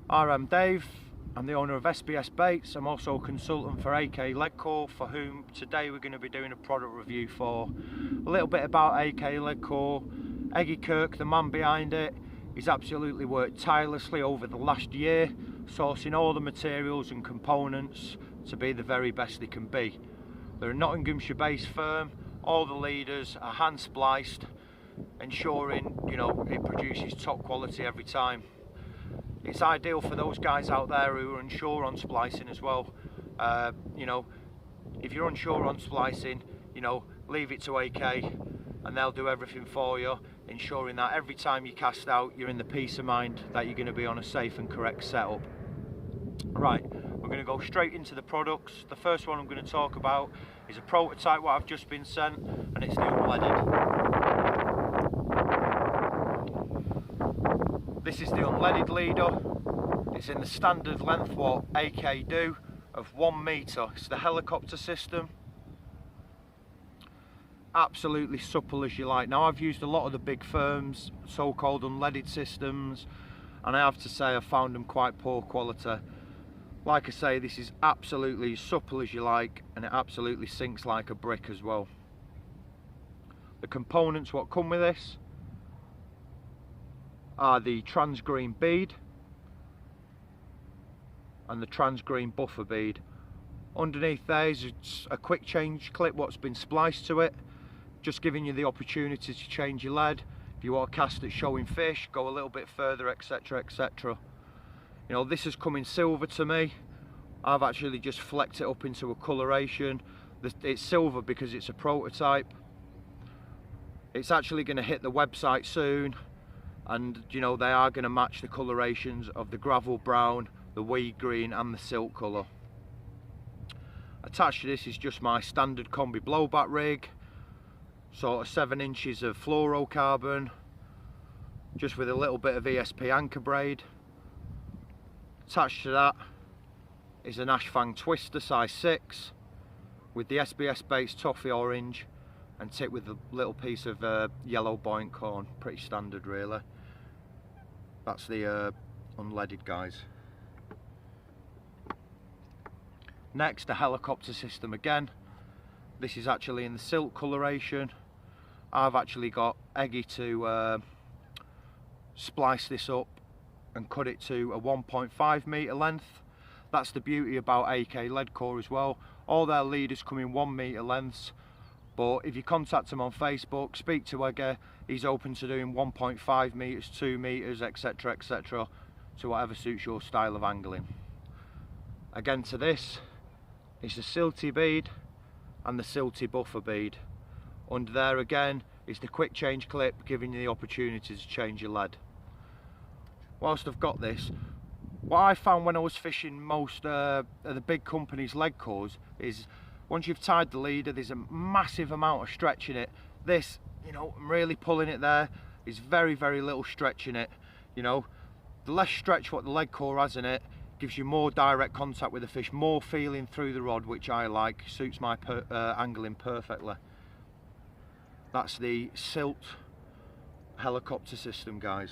I'm Dave, I'm the owner of SBS Baits. I'm also a consultant for AK Leadcore, for whom today we're going to be doing a product review for. A little bit about AK Leadcore. Eggy Kirk, the man behind it, he's absolutely worked tirelessly over the last year, sourcing all the materials and components to be the very best they can be. They're a Nottinghamshire based firm. All the leaders are hand spliced, ensuring it produces top quality every time. It's ideal for those guys out there who are unsure on splicing as well. If you're unsure on splicing, leave it to AK and they'll do everything for you, ensuring that every time you cast out, you're in the peace of mind that you're going to be on a safe and correct setup. Right, we're going to go straight into the products. The first one I'm going to talk about is a prototype what I've just been sent, and it's the unleaded. This is the unleaded leader. It's in the standard length what AK do of 1 metre. It's the helicopter system. Absolutely supple as you like. Now, I've used a lot of the big firms, so-called unleaded systems, and I have to say I've found them quite poor quality. Like I say, this is absolutely as supple as you like, and it absolutely sinks like a brick as well. The components what come with this are the trans green bead and the trans green buffer bead. Underneath there is a quick change clip what's been spliced to it, just giving you the opportunity to change your lead. If you want to cast it showing fish, go a little bit further, etc, etc. This has come in silver to me. I've actually just flecked it up into a coloration. It's silver because it's a prototype. It's actually going to hit the website soon, and they are going to match the colorations of the gravel brown, the weed green and the silk colour. Attached to this is just my standard combi blowback rig, sort of 7 inches of fluorocarbon, just with a little bit of ESP anchor braid. Attached to that is an ash fang twister size 6 with the SBS Baits toffee orange and tipped with a little piece of yellow buoyant corn. Pretty standard really. That's the unleaded guys. Next, the helicopter system again. This is actually in the silk coloration. I've actually got Eggy to splice this up and cut it to a 1.5 metre length. That's the beauty about AK Leadcore as well. All their leaders come in 1 metre lengths, but if you contact him on Facebook, speak to Eggy, he's open to doing 1.5 metres, 2 metres, etc, etc, to whatever suits your style of angling. Again, to this is the silty bead and the silty buffer bead. Under there again is the quick change clip, giving you the opportunity to change your lead. Whilst I've got this, what I found when I was fishing most of the big companies' lead cores is once you've tied the leader, there's a massive amount of stretch in it. This, I'm really pulling it there, is very, very little stretch in it. The less stretch what the lead core has in it gives you more direct contact with the fish, more feeling through the rod, which I like, suits my angling perfectly. That's the Silt helicopter system, guys.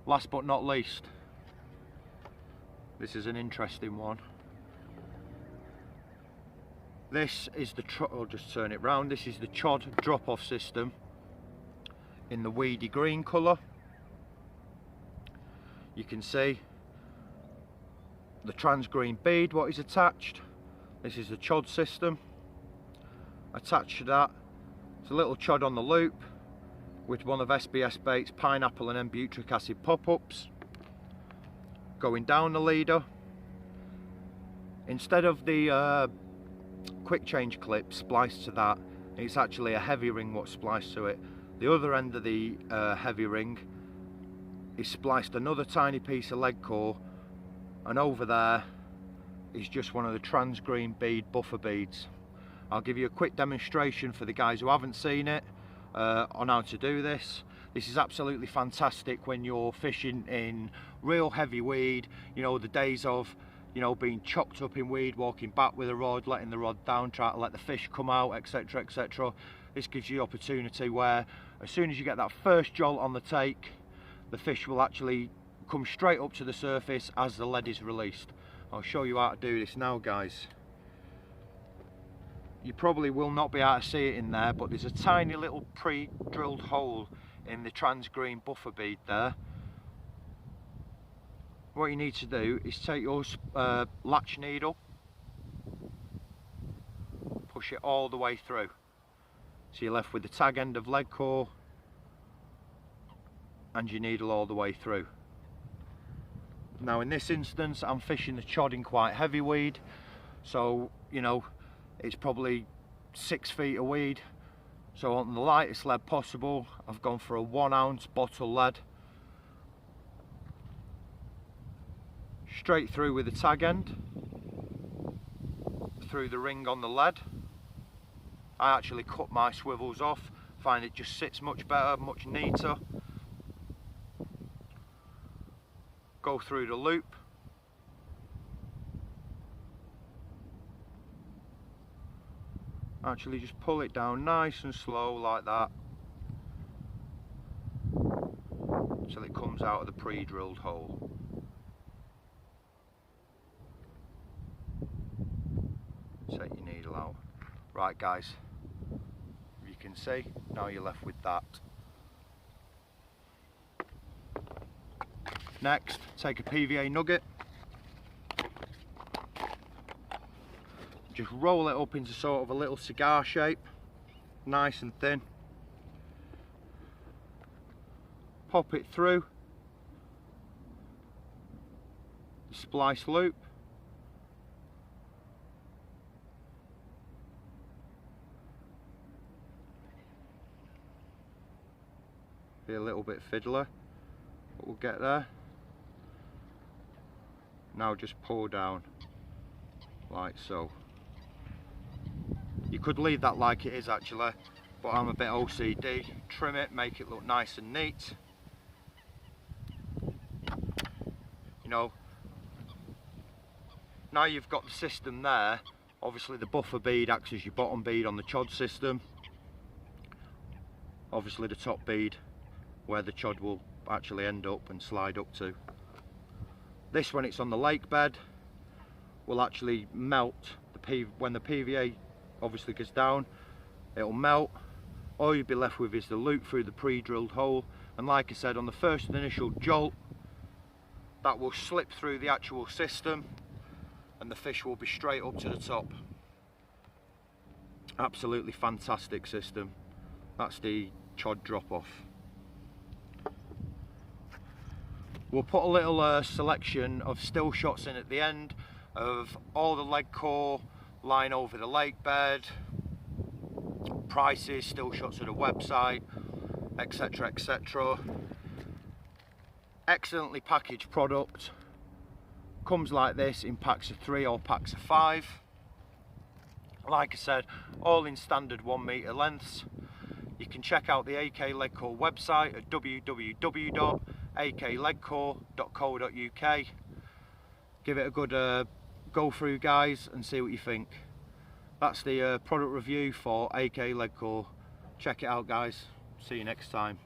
Last but not least, this is an interesting one. This is the I'll just turn it round. This is the Chod drop-off system in the weedy green colour. You can see the trans green bead what is attached. This is the Chod system. Attached to that, it's a little Chod on the loop with one of SBS Baits pineapple and N-butyric acid pop-ups. Going down the leader, instead of the quick change clip spliced to that, it's actually a heavy ring what's spliced to it. The other end of the heavy ring is spliced another tiny piece of lead core, and over there is just one of the trans green bead buffer beads. I'll give you a quick demonstration for the guys who haven't seen it on how to do this. This is absolutely fantastic when you're fishing in real heavy weed, the days of being chocked up in weed, walking back with a rod, letting the rod down, trying to let the fish come out, etc, etc. This gives you the opportunity where as soon as you get that first jolt on the take, the fish will actually come straight up to the surface as the lead is released. I'll show you how to do this now, guys. You probably will not be able to see it in there, but there's a tiny little pre-drilled hole in the trans-green buffer bead there. What you need to do is take your latch needle, push it all the way through, so you're left with the tag end of lead core and your needle all the way through. Now in this instance I'm fishing the chod in quite heavy weed, so you know it's probably 6 feet of weed, so on the lightest lead possible I've gone for a 1 ounce bottle lead, straight through with the tag end, through the ring on the lead. I actually cut my swivels off, find it just sits much better, much neater. Go through the loop, actually just pull it down nice and slow like that till it comes out of the pre-drilled hole. Take your needle out. Right guys, you can see, now you're left with that. Next, take a PVA nugget, just roll it up into sort of a little cigar shape, nice and thin, pop it through the splice loop, be a little bit fiddler, but we'll get there. Now just pull down like so. You could leave that like it is actually, but I'm a bit OCD. Trim it, make it look nice and neat. You know, now you've got the system there, obviously the buffer bead acts as your bottom bead on the chod system. Obviously the top bead where the chod will actually end up and slide up to. This, when it's on the lake bed, will actually melt when the PVA obviously goes down, it'll melt. All you'll be left with is the loop through the pre-drilled hole, and like I said, on the first initial jolt that will slip through the actual system and the fish will be straight up to the top. Absolutely fantastic system. That's the chod drop off. We'll put a little selection of still shots in at the end of all the lead core lying over the lake bed, prices, still shots of the website, etc, etc. Excellently packaged product. Comes like this in packs of 3 or packs of 5. Like I said, all in standard 1 metre lengths. You can check out the AK Leadcore website at www.akleadcore.co.uk. Give it a good go through, guys, and see what you think. That's the product review for AK Leadcore. Check it out, guys. See you next time.